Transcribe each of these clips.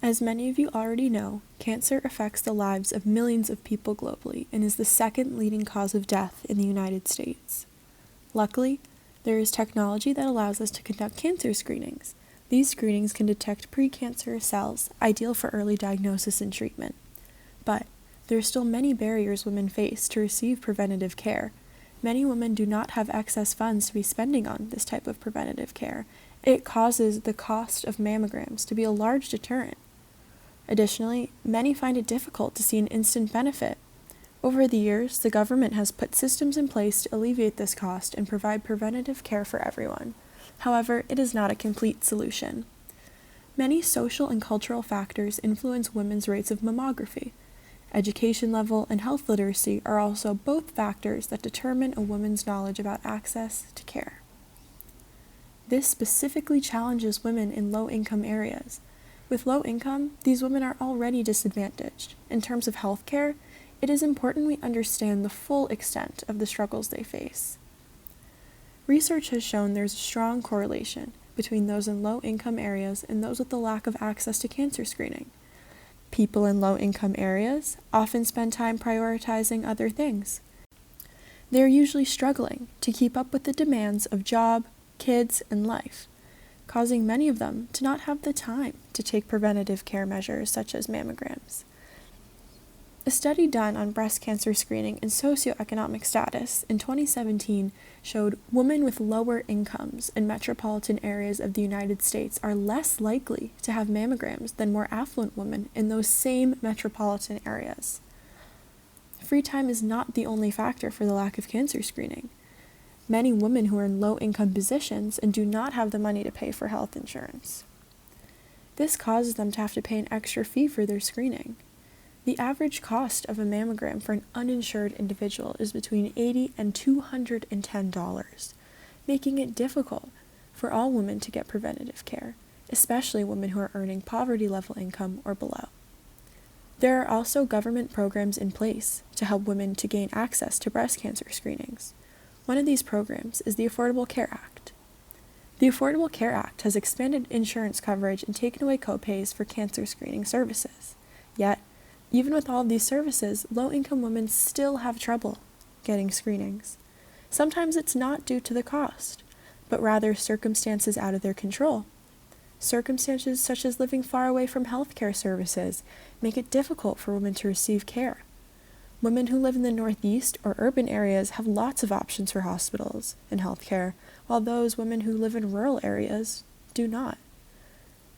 As many of you already know, cancer affects the lives of millions of people globally and is the second leading cause of death in the United States. Luckily, there is technology that allows us to conduct cancer screenings. These screenings can detect precancerous cells, ideal for early diagnosis and treatment. But there are still many barriers women face to receive preventative care. Many women do not have excess funds to be spending on this type of preventative care. It causes the cost of mammograms to be a large deterrent. Additionally, many find it difficult to see an instant benefit. Over the years, the government has put systems in place to alleviate this cost and provide preventative care for everyone. However, it is not a complete solution. Many social and cultural factors influence women's rates of mammography. Education level and health literacy are also both factors that determine a woman's knowledge about access to care. This specifically challenges women in low-income areas. With low income, these women are already disadvantaged. In terms of health care, it is important we understand the full extent of the struggles they face. Research has shown there's a strong correlation between those in low-income areas and those with the lack of access to cancer screening. People in low-income areas often spend time prioritizing other things. They are usually struggling to keep up with the demands of job, kids, and life, causing many of them to not have the time to take preventative care measures such as mammograms. A study done on breast cancer screening and socioeconomic status in 2017 showed women with lower incomes in metropolitan areas of the United States are less likely to have mammograms than more affluent women in those same metropolitan areas. Free time is not the only factor for the lack of cancer screening. Many women who are in low-income positions and do not have the money to pay for health insurance. This causes them to have to pay an extra fee for their screening. The average cost of a mammogram for an uninsured individual is between $80 and $210, making it difficult for all women to get preventative care, especially women who are earning poverty-level income or below. There are also government programs in place to help women to gain access to breast cancer screenings. One of these programs is the Affordable Care Act. The Affordable Care Act has expanded insurance coverage and taken away copays for cancer screening services. Yet, even with all of these services, low-income women still have trouble getting screenings. Sometimes it's not due to the cost, but rather circumstances out of their control. Circumstances such as living far away from healthcare services make it difficult for women to receive care. Women who live in the Northeast or urban areas have lots of options for hospitals and healthcare, while those women who live in rural areas do not.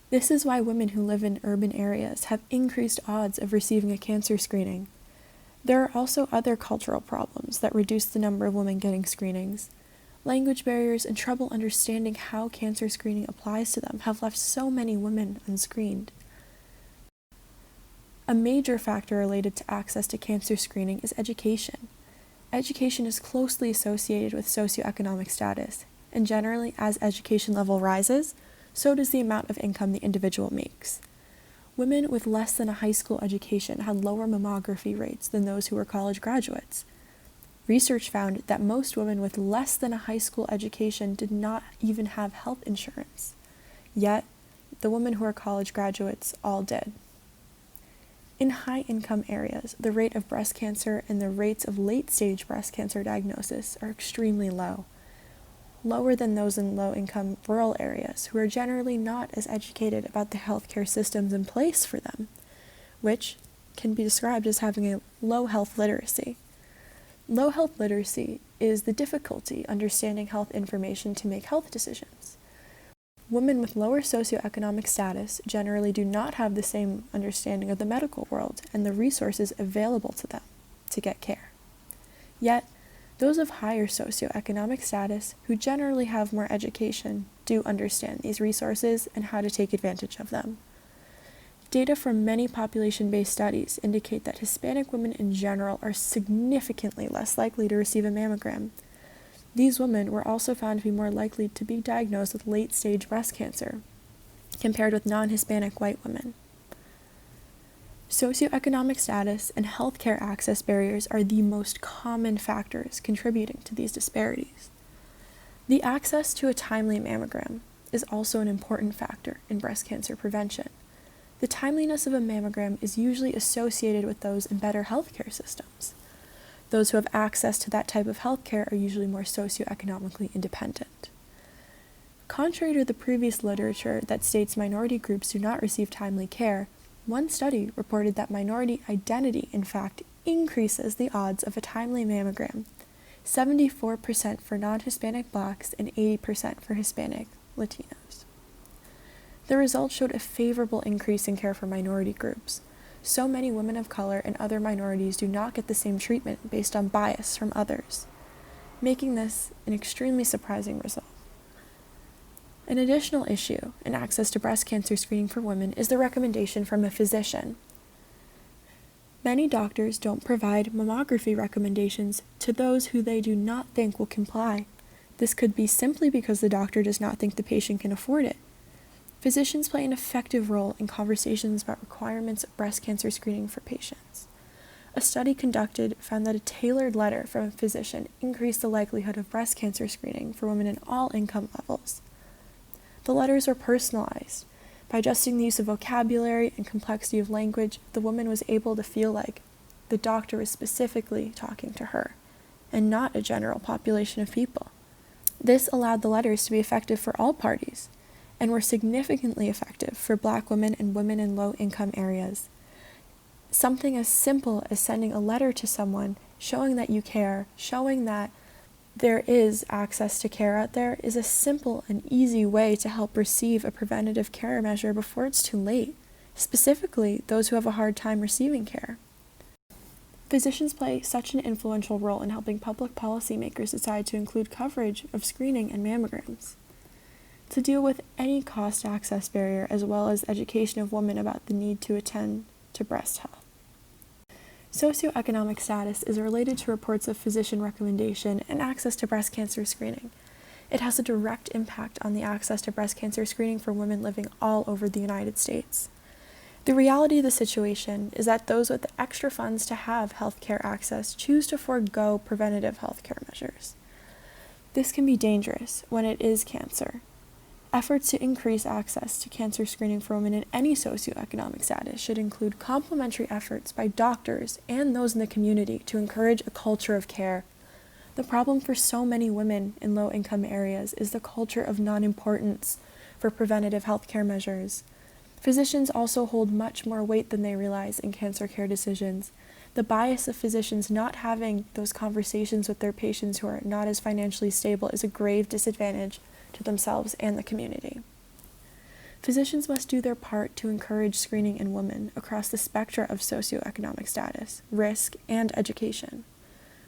This is why women who live in urban areas have increased odds of receiving a cancer screening. There are also other cultural problems that reduce the number of women getting screenings. Language barriers and trouble understanding how cancer screening applies to them have left so many women unscreened. A major factor related to access to cancer screening is education. Education is closely associated with socioeconomic status, and generally, as education level rises, so does the amount of income the individual makes. Women with less than a high school education had lower mammography rates than those who were college graduates. Research found that most women with less than a high school education did not even have health insurance. Yet, the women who are college graduates all did. In high-income areas, the rate of breast cancer and the rates of late-stage breast cancer diagnosis are extremely low, lower than those in low-income rural areas who are generally not as educated about the healthcare systems in place for them, which can be described as having a low health literacy. Low health literacy is the difficulty understanding health information to make health decisions. Women with lower socioeconomic status generally do not have the same understanding of the medical world and the resources available to them to get care. Yet, those of higher socioeconomic status, who generally have more education, do understand these resources and how to take advantage of them. Data from many population-based studies indicate that Hispanic women in general are significantly less likely to receive a mammogram. These women were also found to be more likely to be diagnosed with late-stage breast cancer, compared with non-Hispanic white women. Socioeconomic status and healthcare access barriers are the most common factors contributing to these disparities. The access to a timely mammogram is also an important factor in breast cancer prevention. The timeliness of a mammogram is usually associated with those in better healthcare systems. Those who have access to that type of healthcare are usually more socioeconomically independent. Contrary to the previous literature that states minority groups do not receive timely care, one study reported that minority identity, in fact, increases the odds of a timely mammogram, 74% for non-Hispanic Blacks and 80% for Hispanic Latinos. The results showed a favorable increase in care for minority groups. So many women of color and other minorities do not get the same treatment based on bias from others, making this an extremely surprising result. An additional issue in access to breast cancer screening for women is the recommendation from a physician. Many doctors don't provide mammography recommendations to those who they do not think will comply. This could be simply because the doctor does not think the patient can afford it. Physicians play an effective role in conversations about requirements of breast cancer screening for patients. A study conducted found that a tailored letter from a physician increased the likelihood of breast cancer screening for women in all income levels. The letters were personalized. By adjusting the use of vocabulary and complexity of language, the woman was able to feel like the doctor was specifically talking to her, and not a general population of people. This allowed the letters to be effective for all parties, and were significantly effective for Black women and women in low-income areas. Something as simple as sending a letter to someone, showing that you care, showing that there is access to care out there, is a simple and easy way to help receive a preventative care measure before it's too late, specifically those who have a hard time receiving care. Physicians play such an influential role in helping public policymakers decide to include coverage of screening and mammograms. To deal with any cost access barrier, as well as education of women about the need to attend to breast health. Socioeconomic status is related to reports of physician recommendation and access to breast cancer screening. It has a direct impact on the access to breast cancer screening for women living all over the United States. The reality of the situation is that those with the extra funds to have healthcare access choose to forego preventative healthcare measures. This can be dangerous when it is cancer. Efforts to increase access to cancer screening for women in any socioeconomic status should include complementary efforts by doctors and those in the community to encourage a culture of care. The problem for so many women in low-income areas is the culture of non-importance for preventative healthcare measures. Physicians also hold much more weight than they realize in cancer care decisions. The bias of physicians not having those conversations with their patients who are not as financially stable is a grave disadvantage to themselves and the community. Physicians must do their part to encourage screening in women across the spectra of socioeconomic status, risk, and education.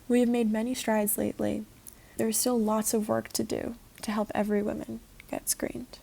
We have made many strides lately. There is still lots of work to do to help every woman get screened.